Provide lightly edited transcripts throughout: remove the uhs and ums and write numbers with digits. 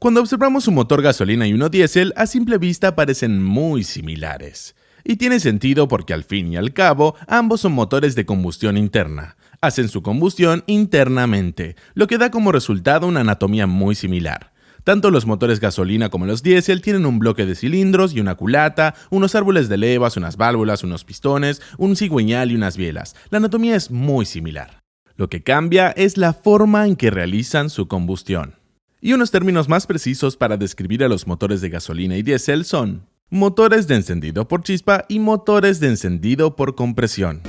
Cuando observamos un motor gasolina y uno diésel, a simple vista parecen muy similares. Y tiene sentido porque al fin y al cabo, ambos son motores de combustión interna. Hacen su combustión internamente, lo que da como resultado una anatomía muy similar. Tanto los motores gasolina como los diésel tienen un bloque de cilindros y una culata, unos árboles de levas, unas válvulas, unos pistones, un cigüeñal y unas bielas. La anatomía es muy similar. Lo que cambia es la forma en que realizan su combustión. Y unos términos más precisos para describir a los motores de gasolina y diésel son motores de encendido por chispa y motores de encendido por compresión.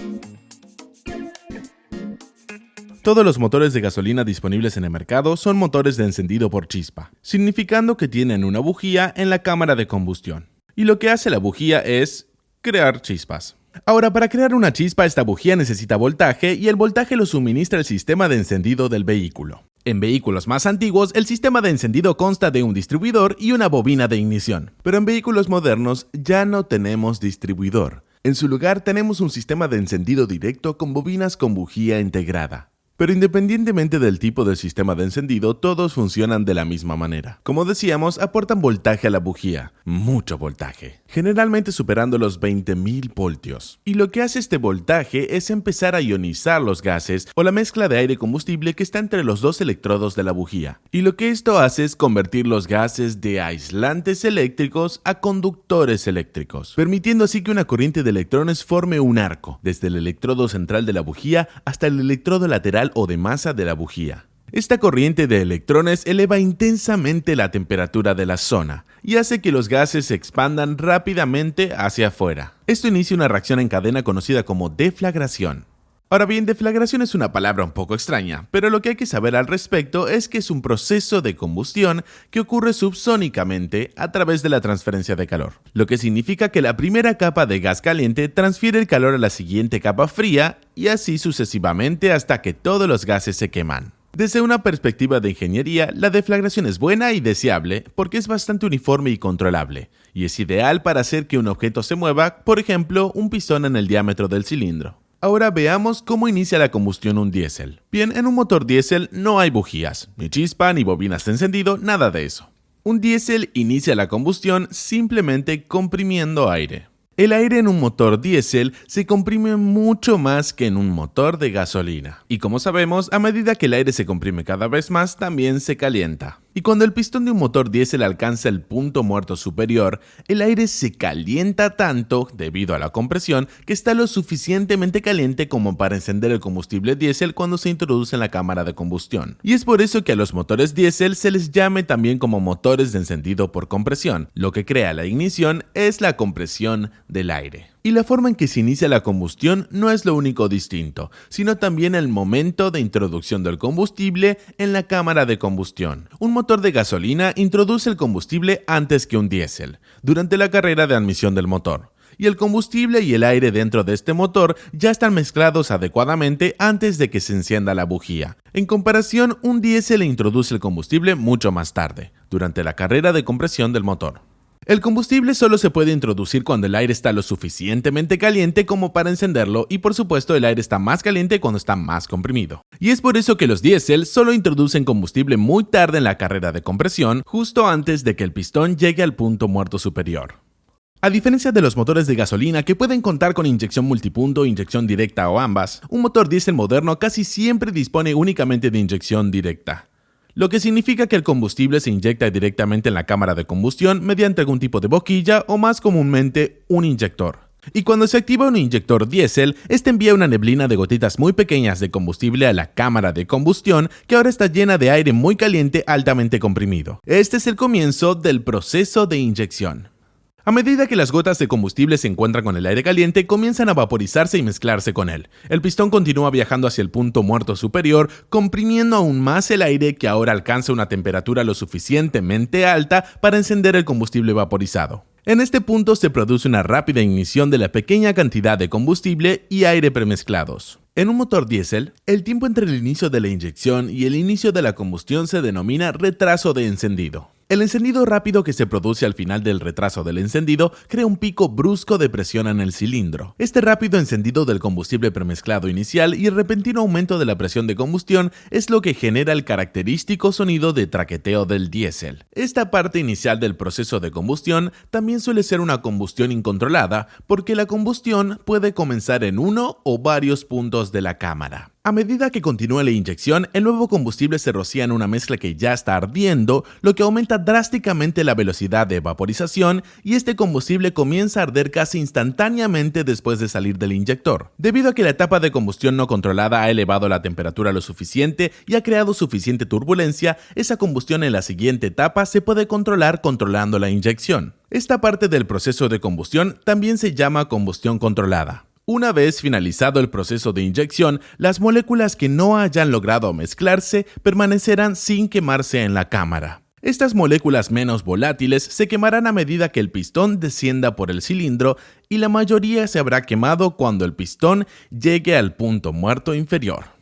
Todos los motores de gasolina disponibles en el mercado son motores de encendido por chispa, significando que tienen una bujía en la cámara de combustión. Y lo que hace la bujía es crear chispas. Ahora, para crear una chispa, esta bujía necesita voltaje y el voltaje lo suministra el sistema de encendido del vehículo. En vehículos más antiguos, el sistema de encendido consta de un distribuidor y una bobina de ignición. Pero en vehículos modernos ya no tenemos distribuidor. En su lugar tenemos un sistema de encendido directo con bobinas con bujía integrada. Pero independientemente del tipo de sistema de encendido, todos funcionan de la misma manera. Como decíamos, aportan voltaje a la bujía, mucho voltaje, generalmente superando los 20.000 voltios. Y lo que hace este voltaje es empezar a ionizar los gases o la mezcla de aire y combustible que está entre los dos electrodos de la bujía. Y lo que esto hace es convertir los gases de aislantes eléctricos a conductores eléctricos, permitiendo así que una corriente de electrones forme un arco, desde el electrodo central de la bujía hasta el electrodo lateral o de masa de la bujía. Esta corriente de electrones eleva intensamente la temperatura de la zona y hace que los gases se expandan rápidamente hacia afuera. Esto inicia una reacción en cadena conocida como deflagración. Ahora bien, deflagración es una palabra un poco extraña, pero lo que hay que saber al respecto es que es un proceso de combustión que ocurre subsónicamente a través de la transferencia de calor, lo que significa que la primera capa de gas caliente transfiere el calor a la siguiente capa fría y así sucesivamente hasta que todos los gases se queman. Desde una perspectiva de ingeniería, la deflagración es buena y deseable porque es bastante uniforme y controlable, y es ideal para hacer que un objeto se mueva, por ejemplo, un pistón en el diámetro del cilindro. Ahora veamos cómo inicia la combustión un diésel. Bien, en un motor diésel no hay bujías, ni chispa, ni bobinas de encendido, nada de eso. Un diésel inicia la combustión simplemente comprimiendo aire. El aire en un motor diésel se comprime mucho más que en un motor de gasolina. Y como sabemos, a medida que el aire se comprime cada vez más, también se calienta. Y cuando el pistón de un motor diésel alcanza el punto muerto superior, el aire se calienta tanto, debido a la compresión, que está lo suficientemente caliente como para encender el combustible diésel cuando se introduce en la cámara de combustión. Y es por eso que a los motores diésel se les llame también como motores de encendido por compresión. Lo que crea la ignición es la compresión del aire. Y la forma en que se inicia la combustión no es lo único distinto, sino también el momento de introducción del combustible en la cámara de combustión. Un motor de gasolina introduce el combustible antes que un diésel, durante la carrera de admisión del motor. Y el combustible y el aire dentro de este motor ya están mezclados adecuadamente antes de que se encienda la bujía. En comparación, un diésel introduce el combustible mucho más tarde, durante la carrera de compresión del motor. El combustible solo se puede introducir cuando el aire está lo suficientemente caliente como para encenderlo y por supuesto el aire está más caliente cuando está más comprimido. Y es por eso que los diésel solo introducen combustible muy tarde en la carrera de compresión, justo antes de que el pistón llegue al punto muerto superior. A diferencia de los motores de gasolina que pueden contar con inyección multipunto, inyección directa o ambas, un motor diésel moderno casi siempre dispone únicamente de inyección directa. Lo que significa que el combustible se inyecta directamente en la cámara de combustión mediante algún tipo de boquilla o más comúnmente un inyector. Y cuando se activa un inyector diésel, este envía una neblina de gotitas muy pequeñas de combustible a la cámara de combustión que ahora está llena de aire muy caliente altamente comprimido. Este es el comienzo del proceso de inyección. A medida que las gotas de combustible se encuentran con el aire caliente, comienzan a vaporizarse y mezclarse con él. El pistón continúa viajando hacia el punto muerto superior, comprimiendo aún más el aire que ahora alcanza una temperatura lo suficientemente alta para encender el combustible vaporizado. En este punto se produce una rápida ignición de la pequeña cantidad de combustible y aire premezclados. En un motor diésel, el tiempo entre el inicio de la inyección y el inicio de la combustión se denomina retraso de encendido. El encendido rápido que se produce al final del retraso del encendido crea un pico brusco de presión en el cilindro. Este rápido encendido del combustible premezclado inicial y el repentino aumento de la presión de combustión es lo que genera el característico sonido de traqueteo del diésel. Esta parte inicial del proceso de combustión también suele ser una combustión incontrolada porque la combustión puede comenzar en uno o varios puntos de la cámara. A medida que continúa la inyección, el nuevo combustible se rocía en una mezcla que ya está ardiendo, lo que aumenta drásticamente la velocidad de vaporización y este combustible comienza a arder casi instantáneamente después de salir del inyector. Debido a que la etapa de combustión no controlada ha elevado la temperatura lo suficiente y ha creado suficiente turbulencia, esa combustión en la siguiente etapa se puede controlar controlando la inyección. Esta parte del proceso de combustión también se llama combustión controlada. Una vez finalizado el proceso de inyección, las moléculas que no hayan logrado mezclarse permanecerán sin quemarse en la cámara. Estas moléculas menos volátiles se quemarán a medida que el pistón descienda por el cilindro y la mayoría se habrá quemado cuando el pistón llegue al punto muerto inferior.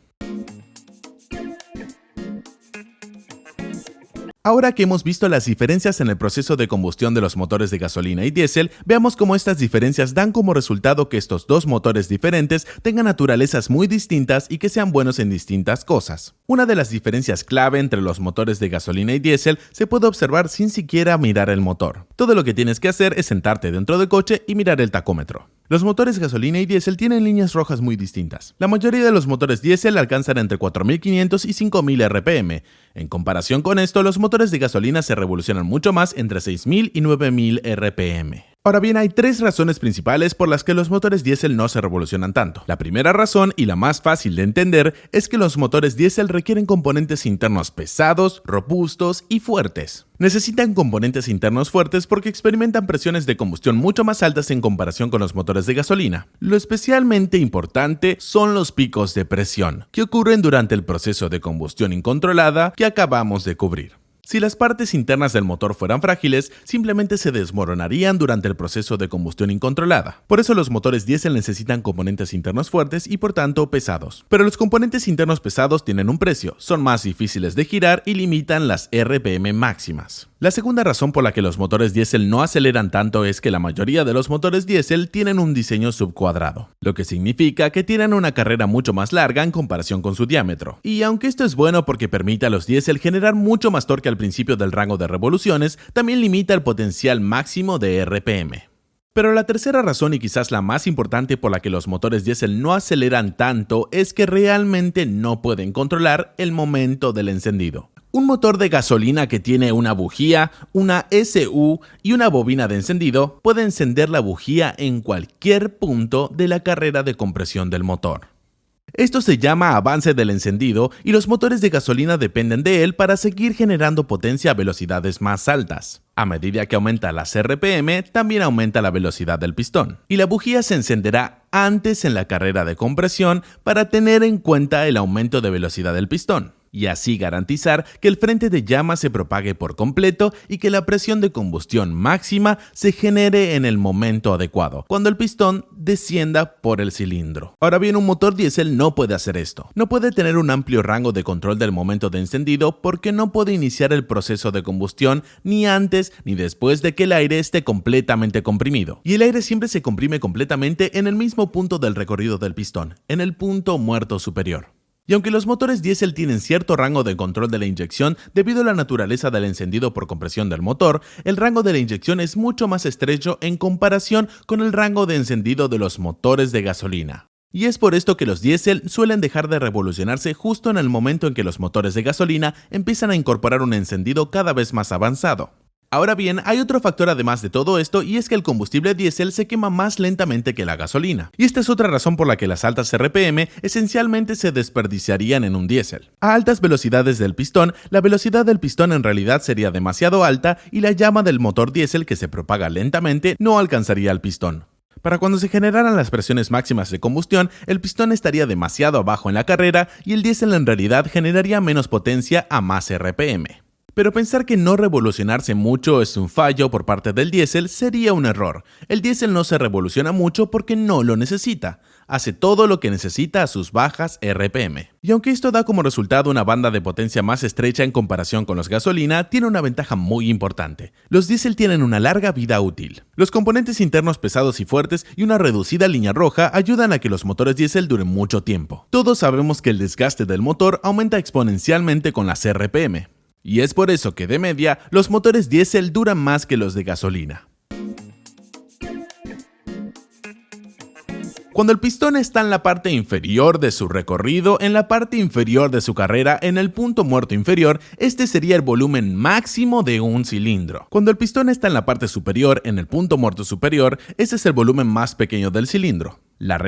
Ahora que hemos visto las diferencias en el proceso de combustión de los motores de gasolina y diésel, veamos cómo estas diferencias dan como resultado que estos dos motores diferentes tengan naturalezas muy distintas y que sean buenos en distintas cosas. Una de las diferencias clave entre los motores de gasolina y diésel se puede observar sin siquiera mirar el motor. Todo lo que tienes que hacer es sentarte dentro del coche y mirar el tacómetro. Los motores gasolina y diésel tienen líneas rojas muy distintas. La mayoría de los motores diésel alcanzan entre 4.500 y 5.000 RPM. En comparación con esto, los motores de gasolina se revolucionan mucho más entre 6.000 y 9.000 RPM. Ahora bien, hay tres razones principales por las que los motores diésel no se revolucionan tanto. La primera razón, y la más fácil de entender, es que los motores diésel requieren componentes internos pesados, robustos y fuertes. Necesitan componentes internos fuertes porque experimentan presiones de combustión mucho más altas en comparación con los motores de gasolina. Lo especialmente importante son los picos de presión, que ocurren durante el proceso de combustión incontrolada que acabamos de cubrir. Si las partes internas del motor fueran frágiles, simplemente se desmoronarían durante el proceso de combustión incontrolada. Por eso los motores diésel necesitan componentes internos fuertes y por tanto pesados. Pero los componentes internos pesados tienen un precio, son más difíciles de girar y limitan las RPM máximas. La segunda razón por la que los motores diésel no aceleran tanto es que la mayoría de los motores diésel tienen un diseño subcuadrado, lo que significa que tienen una carrera mucho más larga en comparación con su diámetro. Y aunque esto es bueno porque permite a los diésel generar mucho más torque al principio del rango de revoluciones, también limita el potencial máximo de RPM. Pero la tercera razón y quizás la más importante por la que los motores diésel no aceleran tanto es que realmente no pueden controlar el momento del encendido. Un motor de gasolina que tiene una bujía, una SU y una bobina de encendido puede encender la bujía en cualquier punto de la carrera de compresión del motor. Esto se llama avance del encendido y los motores de gasolina dependen de él para seguir generando potencia a velocidades más altas. A medida que aumenta las RPM, también aumenta la velocidad del pistón. Y la bujía se encenderá antes en la carrera de compresión para tener en cuenta el aumento de velocidad del pistón. Y así garantizar que el frente de llama se propague por completo y que la presión de combustión máxima se genere en el momento adecuado, cuando el pistón descienda por el cilindro. Ahora bien, un motor diésel no puede hacer esto. No puede tener un amplio rango de control del momento de encendido porque no puede iniciar el proceso de combustión ni antes ni después de que el aire esté completamente comprimido. Y el aire siempre se comprime completamente en el mismo punto del recorrido del pistón, en el punto muerto superior. Y aunque los motores diésel tienen cierto rango de control de la inyección debido a la naturaleza del encendido por compresión del motor, el rango de la inyección es mucho más estrecho en comparación con el rango de encendido de los motores de gasolina. Y es por esto que los diésel suelen dejar de revolucionarse justo en el momento en que los motores de gasolina empiezan a incorporar un encendido cada vez más avanzado. Ahora bien, hay otro factor además de todo esto y es que el combustible diésel se quema más lentamente que la gasolina. Y esta es otra razón por la que las altas RPM esencialmente se desperdiciarían en un diésel. A altas velocidades del pistón, la velocidad del pistón en realidad sería demasiado alta y la llama del motor diésel que se propaga lentamente no alcanzaría al pistón. Para cuando se generaran las presiones máximas de combustión, el pistón estaría demasiado abajo en la carrera y el diésel en realidad generaría menos potencia a más RPM. Pero pensar que no revolucionarse mucho es un fallo por parte del diésel sería un error. El diésel no se revoluciona mucho porque no lo necesita. Hace todo lo que necesita a sus bajas RPM. Y aunque esto da como resultado una banda de potencia más estrecha en comparación con los gasolina, tiene una ventaja muy importante. Los diésel tienen una larga vida útil. Los componentes internos pesados y fuertes y una reducida línea roja ayudan a que los motores diésel duren mucho tiempo. Todos sabemos que el desgaste del motor aumenta exponencialmente con las RPM. Y es por eso que de media, los motores diésel duran más que los de gasolina. Cuando el pistón está en la parte inferior de su recorrido, en la parte inferior de su carrera, en el punto muerto inferior, este sería el volumen máximo de un cilindro. Cuando el pistón está en la parte superior, en el punto muerto superior, ese es el volumen más pequeño del cilindro. La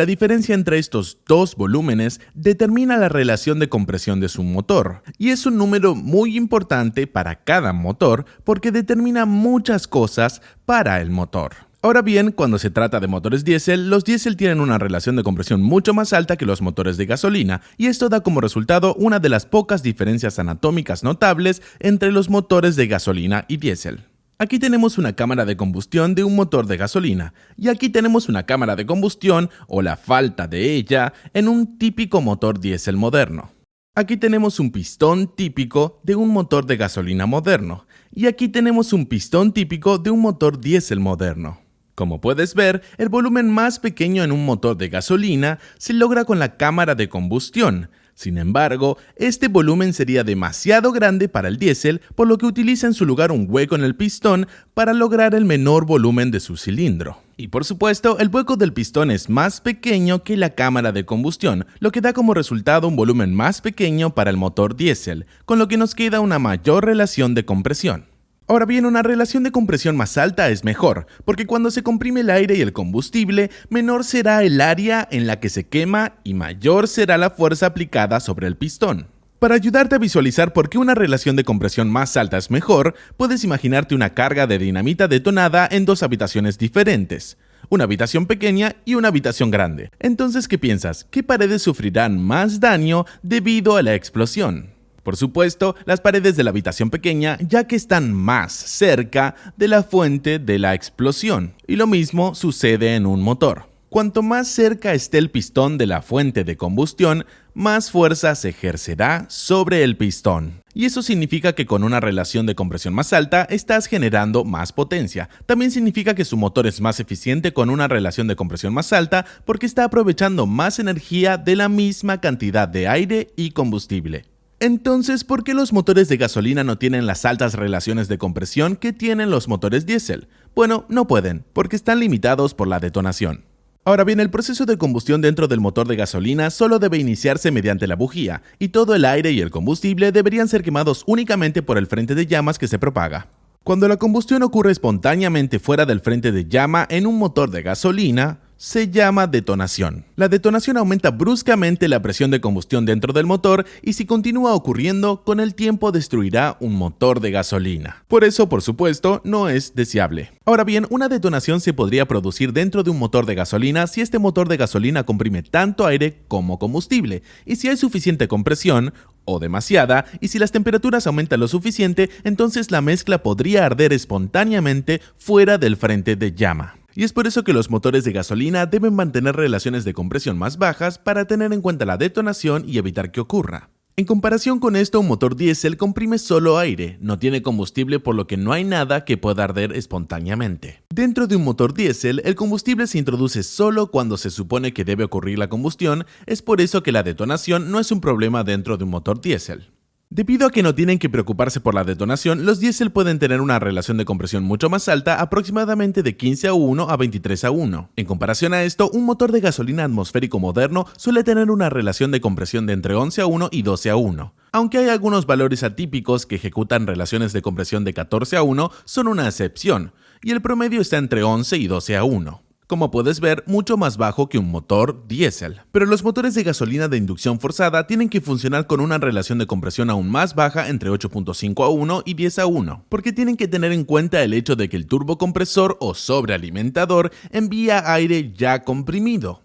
diferencia entre estos dos volúmenes determina la relación de compresión de su motor, y es un número muy importante para cada motor porque determina muchas cosas para el motor. Ahora bien, cuando se trata de motores diésel, los diésel tienen una relación de compresión mucho más alta que los motores de gasolina, y esto da como resultado una de las pocas diferencias anatómicas notables entre los motores de gasolina y diésel. Aquí tenemos una cámara de combustión de un motor de gasolina, y aquí tenemos una cámara de combustión, o la falta de ella, en un típico motor diésel moderno. Aquí tenemos un pistón típico de un motor de gasolina moderno, y aquí tenemos un pistón típico de un motor diésel moderno. Como puedes ver, el volumen más pequeño en un motor de gasolina se logra con la cámara de combustión. Sin embargo, este volumen sería demasiado grande para el diésel, por lo que utiliza en su lugar un hueco en el pistón para lograr el menor volumen de su cilindro. Y por supuesto, el hueco del pistón es más pequeño que la cámara de combustión, lo que da como resultado un volumen más pequeño para el motor diésel, con lo que nos queda una mayor relación de compresión. Ahora bien, una relación de compresión más alta es mejor, porque cuando se comprime el aire y el combustible, menor será el área en la que se quema y mayor será la fuerza aplicada sobre el pistón. Para ayudarte a visualizar por qué una relación de compresión más alta es mejor, puedes imaginarte una carga de dinamita detonada en dos habitaciones diferentes. Una habitación pequeña y una habitación grande. Entonces, ¿qué piensas? ¿Qué paredes sufrirán más daño debido a la explosión? Por supuesto, las paredes de la habitación pequeña, ya que están más cerca de la fuente de la explosión. Y lo mismo sucede en un motor. Cuanto más cerca esté el pistón de la fuente de combustión, más fuerza se ejercerá sobre el pistón. Y eso significa que con una relación de compresión más alta estás generando más potencia. También significa que su motor es más eficiente con una relación de compresión más alta porque está aprovechando más energía de la misma cantidad de aire y combustible. Entonces, ¿por qué los motores de gasolina no tienen las altas relaciones de compresión que tienen los motores diésel? Bueno, no pueden, porque están limitados por la detonación. Ahora bien, el proceso de combustión dentro del motor de gasolina solo debe iniciarse mediante la bujía, y todo el aire y el combustible deberían ser quemados únicamente por el frente de llamas que se propaga. Cuando la combustión ocurre espontáneamente fuera del frente de llama en un motor de gasolina, se llama detonación. La detonación aumenta bruscamente la presión de combustión dentro del motor y si continúa ocurriendo, con el tiempo destruirá un motor de gasolina. Por eso, por supuesto, no es deseable. Ahora bien, una detonación se podría producir dentro de un motor de gasolina si este motor de gasolina comprime tanto aire como combustible, y si hay suficiente compresión, o demasiada, y si las temperaturas aumentan lo suficiente, entonces la mezcla podría arder espontáneamente fuera del frente de llama. Y es por eso que los motores de gasolina deben mantener relaciones de compresión más bajas para tener en cuenta la detonación y evitar que ocurra. En comparación con esto, un motor diésel comprime solo aire, no tiene combustible por lo que no hay nada que pueda arder espontáneamente. Dentro de un motor diésel, el combustible se introduce solo cuando se supone que debe ocurrir la combustión, es por eso que la detonación no es un problema dentro de un motor diésel. Debido a que no tienen que preocuparse por la detonación, los diésel pueden tener una relación de compresión mucho más alta, aproximadamente de 15:1 a 23:1. En comparación a esto, un motor de gasolina atmosférico moderno suele tener una relación de compresión de entre 11:1 y 12:1. Aunque hay algunos valores atípicos que ejecutan relaciones de compresión de 14:1, son una excepción, y el promedio está entre 11 y 12:1. Como puedes ver, mucho más bajo que un motor diésel. Pero los motores de gasolina de inducción forzada tienen que funcionar con una relación de compresión aún más baja entre 8.5:1 y 10:1, porque tienen que tener en cuenta el hecho de que el turbocompresor o sobrealimentador envía aire ya comprimido.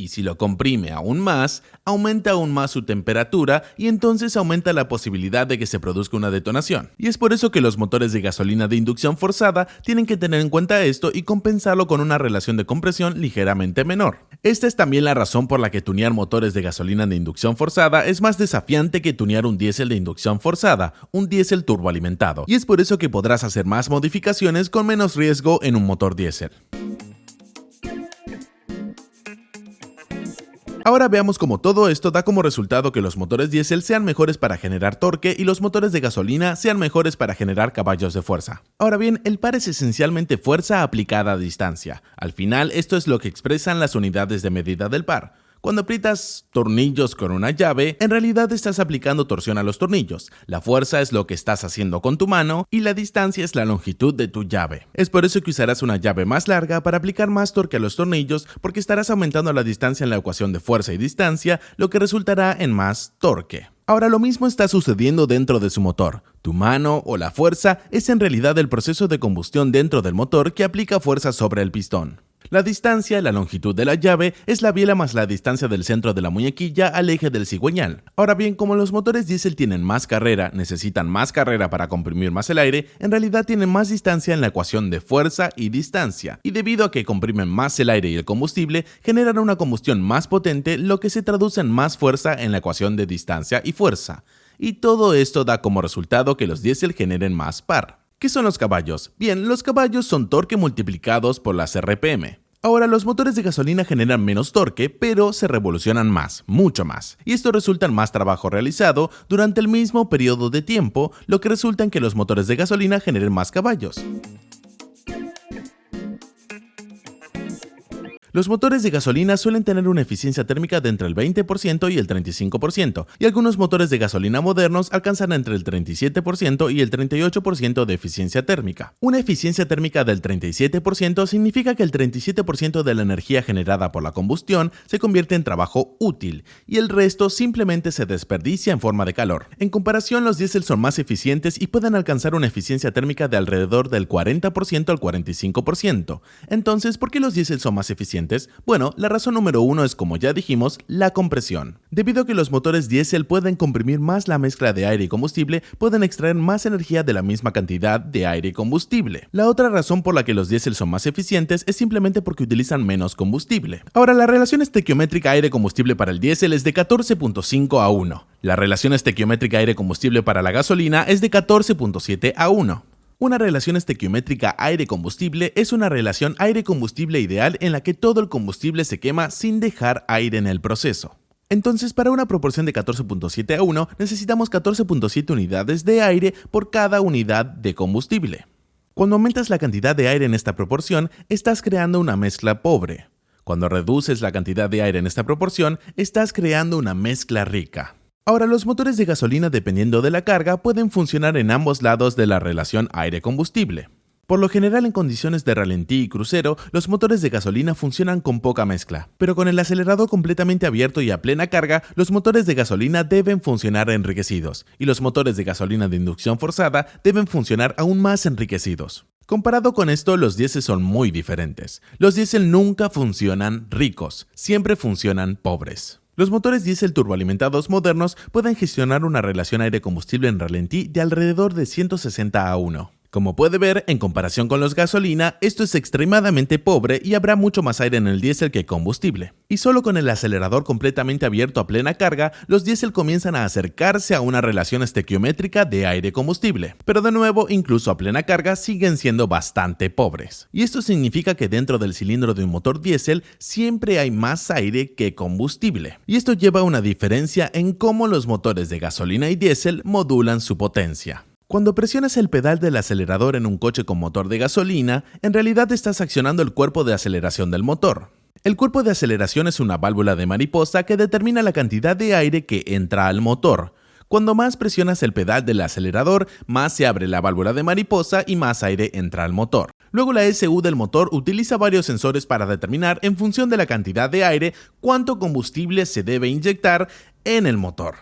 Y si lo comprime aún más, aumenta aún más su temperatura y entonces aumenta la posibilidad de que se produzca una detonación. Y es por eso que los motores de gasolina de inducción forzada tienen que tener en cuenta esto y compensarlo con una relación de compresión ligeramente menor. Esta es también la razón por la que tunear motores de gasolina de inducción forzada es más desafiante que tunear un diésel de inducción forzada, un diésel turboalimentado. Y es por eso que podrás hacer más modificaciones con menos riesgo en un motor diésel. Ahora veamos cómo todo esto da como resultado que los motores diésel sean mejores para generar torque y los motores de gasolina sean mejores para generar caballos de fuerza. Ahora bien, el par es esencialmente fuerza aplicada a distancia. Al final, esto es lo que expresan las unidades de medida del par. Cuando aprietas tornillos con una llave, en realidad estás aplicando torsión a los tornillos. La fuerza es lo que estás haciendo con tu mano y la distancia es la longitud de tu llave. Es por eso que usarás una llave más larga para aplicar más torque a los tornillos, porque estarás aumentando la distancia en la ecuación de fuerza y distancia, lo que resultará en más torque. Ahora lo mismo está sucediendo dentro de su motor. Tu mano o la fuerza es en realidad el proceso de combustión dentro del motor que aplica fuerza sobre el pistón. La distancia, la longitud de la llave, es la biela más la distancia del centro de la muñequilla al eje del cigüeñal. Ahora bien, como los motores diésel tienen más carrera, necesitan más carrera para comprimir más el aire, en realidad tienen más distancia en la ecuación de fuerza y distancia. Y debido a que comprimen más el aire y el combustible, generan una combustión más potente, lo que se traduce en más fuerza en la ecuación de distancia y fuerza. Y todo esto da como resultado que los diésel generen más par. ¿Qué son los caballos? Bien, los caballos son torque multiplicados por las RPM. Ahora, los motores de gasolina generan menos torque, pero se revolucionan más, mucho más. Y esto resulta en más trabajo realizado durante el mismo periodo de tiempo, lo que resulta en que los motores de gasolina generen más caballos. Los motores de gasolina suelen tener una eficiencia térmica de entre el 20% y el 35%, y algunos motores de gasolina modernos alcanzan entre el 37% y el 38% de eficiencia térmica. Una eficiencia térmica del 37% significa que el 37% de la energía generada por la combustión se convierte en trabajo útil, y el resto simplemente se desperdicia en forma de calor. En comparación, los diésel son más eficientes y pueden alcanzar una eficiencia térmica de alrededor del 40% al 45%. Entonces, ¿por qué los diésel son más eficientes? Bueno, la razón número uno es, como ya dijimos, la compresión. Debido a que los motores diésel pueden comprimir más la mezcla de aire y combustible, pueden extraer más energía de la misma cantidad de aire y combustible. La otra razón por la que los diésel son más eficientes es simplemente porque utilizan menos combustible. Ahora, la relación estequiométrica aire-combustible para el diésel es de 14.5 a 1. La relación estequiométrica aire-combustible para la gasolina es de 14.7 a 1. Una relación estequiométrica aire-combustible es una relación aire-combustible ideal en la que todo el combustible se quema sin dejar aire en el proceso. Entonces, para una proporción de 14.7 a 1, necesitamos 14.7 unidades de aire por cada unidad de combustible. Cuando aumentas la cantidad de aire en esta proporción, estás creando una mezcla pobre. Cuando reduces la cantidad de aire en esta proporción, estás creando una mezcla rica. Ahora, los motores de gasolina, dependiendo de la carga, pueden funcionar en ambos lados de la relación aire-combustible. Por lo general, en condiciones de ralentí y crucero, los motores de gasolina funcionan con poca mezcla, pero con el acelerador completamente abierto y a plena carga, los motores de gasolina deben funcionar enriquecidos, y los motores de gasolina de inducción forzada deben funcionar aún más enriquecidos. Comparado con esto, los diésel son muy diferentes. Los diésel nunca funcionan ricos, siempre funcionan pobres. Los motores diésel turboalimentados modernos pueden gestionar una relación aire-combustible en ralentí de alrededor de 160 a 1. Como puede ver, en comparación con los gasolina, esto es extremadamente pobre y habrá mucho más aire en el diésel que combustible. Y solo con el acelerador completamente abierto a plena carga, los diésel comienzan a acercarse a una relación estequiométrica de aire-combustible. Pero de nuevo, incluso a plena carga, siguen siendo bastante pobres. Y esto significa que dentro del cilindro de un motor diésel siempre hay más aire que combustible. Y esto lleva a una diferencia en cómo los motores de gasolina y diésel modulan su potencia. Cuando presionas el pedal del acelerador en un coche con motor de gasolina, en realidad estás accionando el cuerpo de aceleración del motor. El cuerpo de aceleración es una válvula de mariposa que determina la cantidad de aire que entra al motor. Cuando más presionas el pedal del acelerador, más se abre la válvula de mariposa y más aire entra al motor. Luego la ECU del motor utiliza varios sensores para determinar, en función de la cantidad de aire, cuánto combustible se debe inyectar en el motor.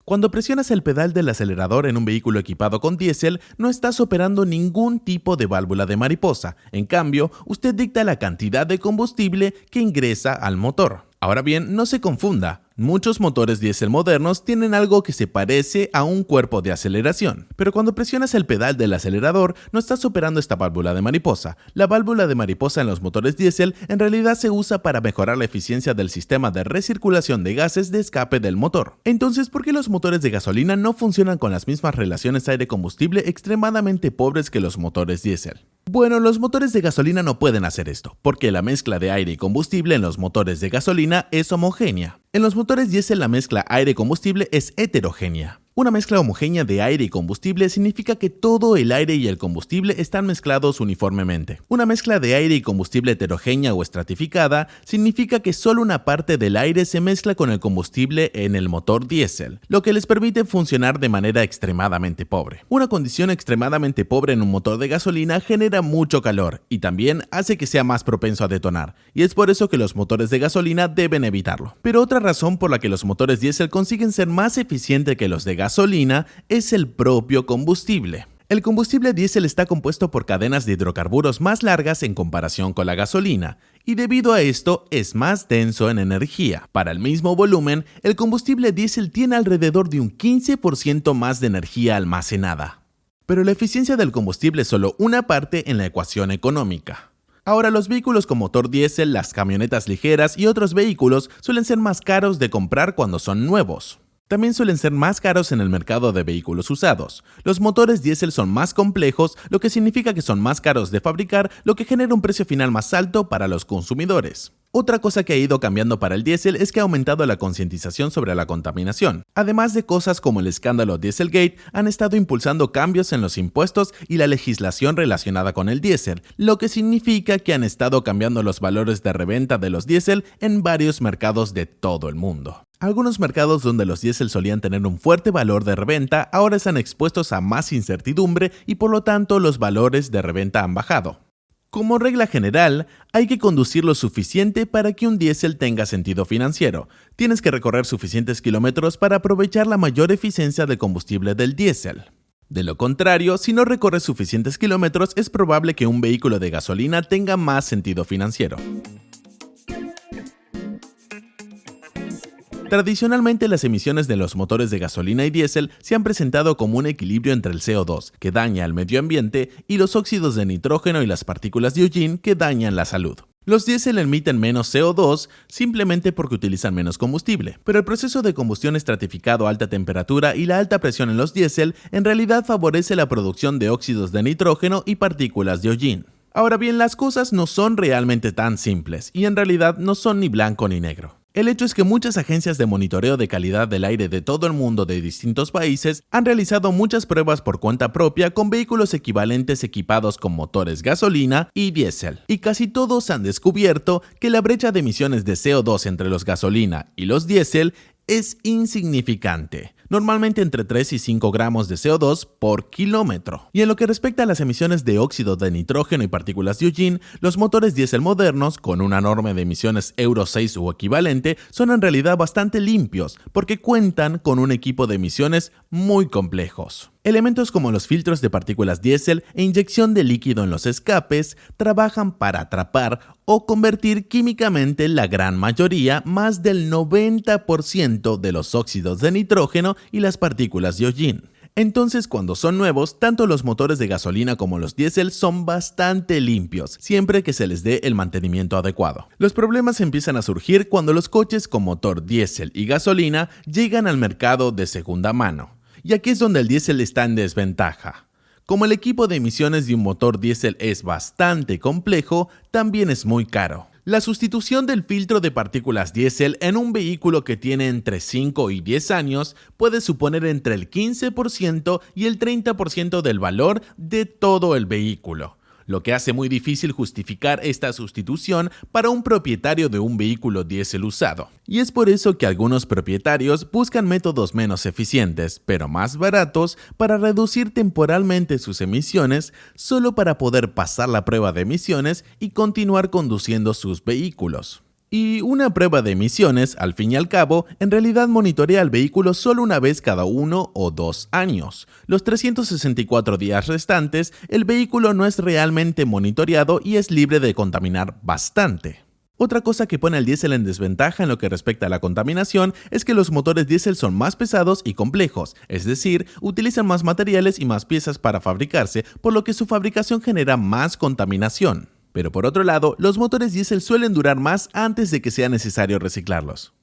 Cuando presionas el pedal del acelerador en un vehículo equipado con diésel, no estás operando ningún tipo de válvula de mariposa. En cambio, usted dicta la cantidad de combustible que ingresa al motor. Ahora bien, no se confunda. Muchos motores diésel modernos tienen algo que se parece a un cuerpo de aceleración, pero cuando presionas el pedal del acelerador no estás operando esta válvula de mariposa. La válvula de mariposa en los motores diésel en realidad se usa para mejorar la eficiencia del sistema de recirculación de gases de escape del motor. Entonces, ¿por qué los motores de gasolina no funcionan con las mismas relaciones aire-combustible extremadamente pobres que los motores diésel? Bueno, los motores de gasolina no pueden hacer esto, porque la mezcla de aire y combustible en los motores de gasolina es homogénea. En los motores diésel la mezcla aire-combustible es heterogénea. Una mezcla homogénea de aire y combustible significa que todo el aire y el combustible están mezclados uniformemente. Una mezcla de aire y combustible heterogénea o estratificada significa que solo una parte del aire se mezcla con el combustible en el motor diésel, lo que les permite funcionar de manera extremadamente pobre. Una condición extremadamente pobre en un motor de gasolina genera mucho calor y también hace que sea más propenso a detonar, y es por eso que los motores de gasolina deben evitarlo. Pero otra razón por la que los motores diésel consiguen ser más eficientes que los de gasolina es el propio combustible. El combustible diésel está compuesto por cadenas de hidrocarburos más largas en comparación con la gasolina, y debido a esto es más denso en energía. Para el mismo volumen, el combustible diésel tiene alrededor de un 15% más de energía almacenada. Pero la eficiencia del combustible es solo una parte en la ecuación económica. Ahora, los vehículos con motor diésel, las camionetas ligeras y otros vehículos suelen ser más caros de comprar cuando son nuevos. También suelen ser más caros en el mercado de vehículos usados. Los motores diésel son más complejos, lo que significa que son más caros de fabricar, lo que genera un precio final más alto para los consumidores. Otra cosa que ha ido cambiando para el diésel es que ha aumentado la concientización sobre la contaminación. Además de cosas como el escándalo Dieselgate, han estado impulsando cambios en los impuestos y la legislación relacionada con el diésel, lo que significa que han estado cambiando los valores de reventa de los diésel en varios mercados de todo el mundo. Algunos mercados donde los diésel solían tener un fuerte valor de reventa ahora están expuestos a más incertidumbre y por lo tanto los valores de reventa han bajado. Como regla general, hay que conducir lo suficiente para que un diésel tenga sentido financiero. Tienes que recorrer suficientes kilómetros para aprovechar la mayor eficiencia de combustible del diésel. De lo contrario, si no recorres suficientes kilómetros, es probable que un vehículo de gasolina tenga más sentido financiero. Tradicionalmente, las emisiones de los motores de gasolina y diésel se han presentado como un equilibrio entre el CO2, que daña al medio ambiente, y los óxidos de nitrógeno y las partículas de hollín, que dañan la salud. Los diésel emiten menos CO2 simplemente porque utilizan menos combustible, pero el proceso de combustión estratificado a alta temperatura y la alta presión en los diésel en realidad favorece la producción de óxidos de nitrógeno y partículas de hollín. Ahora bien, las cosas no son realmente tan simples, y en realidad no son ni blanco ni negro. El hecho es que muchas agencias de monitoreo de calidad del aire de todo el mundo de distintos países han realizado muchas pruebas por cuenta propia con vehículos equivalentes equipados con motores gasolina y diésel. Y casi todos han descubierto que la brecha de emisiones de CO2 entre los gasolina y los diésel es insignificante, normalmente entre 3 y 5 gramos de CO2 por kilómetro. Y en lo que respecta a las emisiones de óxido de nitrógeno y partículas de hollín, los motores diésel modernos, con una norma de emisiones Euro 6 o equivalente, son en realidad bastante limpios, porque cuentan con un equipo de emisiones muy complejos. Elementos como los filtros de partículas diésel e inyección de líquido en los escapes trabajan para atrapar o convertir químicamente la gran mayoría, más del 90% de los óxidos de nitrógeno y las partículas de hollín. Entonces, cuando son nuevos, tanto los motores de gasolina como los diésel son bastante limpios, siempre que se les dé el mantenimiento adecuado. Los problemas empiezan a surgir cuando los coches con motor diésel y gasolina llegan al mercado de segunda mano. Y aquí es donde el diésel está en desventaja. Como el equipo de emisiones de un motor diésel es bastante complejo, también es muy caro. La sustitución del filtro de partículas diésel en un vehículo que tiene entre 5 y 10 años puede suponer entre el 15% y el 30% del valor de todo el vehículo, lo que hace muy difícil justificar esta sustitución para un propietario de un vehículo diésel usado. Y es por eso que algunos propietarios buscan métodos menos eficientes, pero más baratos, para reducir temporalmente sus emisiones, solo para poder pasar la prueba de emisiones y continuar conduciendo sus vehículos. Y una prueba de emisiones, al fin y al cabo, en realidad monitorea el vehículo solo una vez cada 1 o 2 años. Los 364 días restantes, el vehículo no es realmente monitoreado y es libre de contaminar bastante. Otra cosa que pone al diésel en desventaja en lo que respecta a la contaminación es que los motores diésel son más pesados y complejos, es decir, utilizan más materiales y más piezas para fabricarse, por lo que su fabricación genera más contaminación. Pero por otro lado, los motores diésel suelen durar más antes de que sea necesario reciclarlos.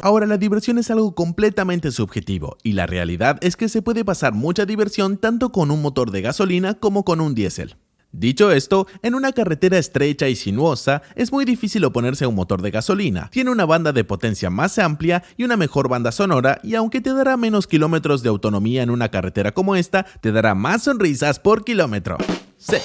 Ahora, la diversión es algo completamente subjetivo, y la realidad es que se puede pasar mucha diversión tanto con un motor de gasolina como con un diésel. Dicho esto, en una carretera estrecha y sinuosa es muy difícil oponerse a un motor de gasolina. Tiene una banda de potencia más amplia y una mejor banda sonora, y aunque te dará menos kilómetros de autonomía en una carretera como esta, te dará más sonrisas por kilómetro. Sí.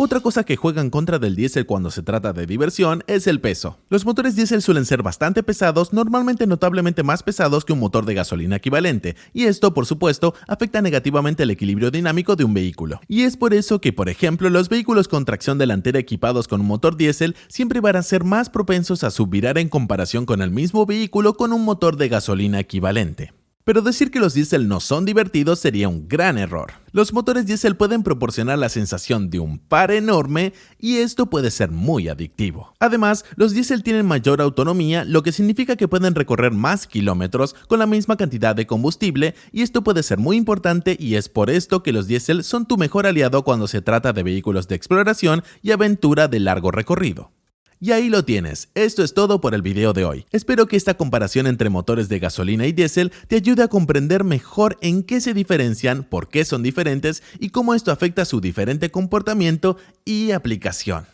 Otra cosa que juega en contra del diésel cuando se trata de diversión es el peso. Los motores diésel suelen ser bastante pesados, normalmente notablemente más pesados que un motor de gasolina equivalente, y esto, por supuesto, afecta negativamente el equilibrio dinámico de un vehículo. Y es por eso que, por ejemplo, los vehículos con tracción delantera equipados con un motor diésel siempre van a ser más propensos a subvirar en comparación con el mismo vehículo con un motor de gasolina equivalente. Pero decir que los diésel no son divertidos sería un gran error. Los motores diésel pueden proporcionar la sensación de un par enorme y esto puede ser muy adictivo. Además, los diésel tienen mayor autonomía, lo que significa que pueden recorrer más kilómetros con la misma cantidad de combustible, y esto puede ser muy importante, y es por esto que los diésel son tu mejor aliado cuando se trata de vehículos de exploración y aventura de largo recorrido. Y ahí lo tienes, esto es todo por el video de hoy. Espero que esta comparación entre motores de gasolina y diésel te ayude a comprender mejor en qué se diferencian, por qué son diferentes y cómo esto afecta su diferente comportamiento y aplicación.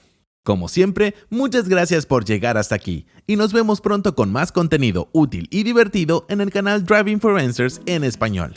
Como siempre, muchas gracias por llegar hasta aquí y nos vemos pronto con más contenido útil y divertido en el canal Driving for Answers en español.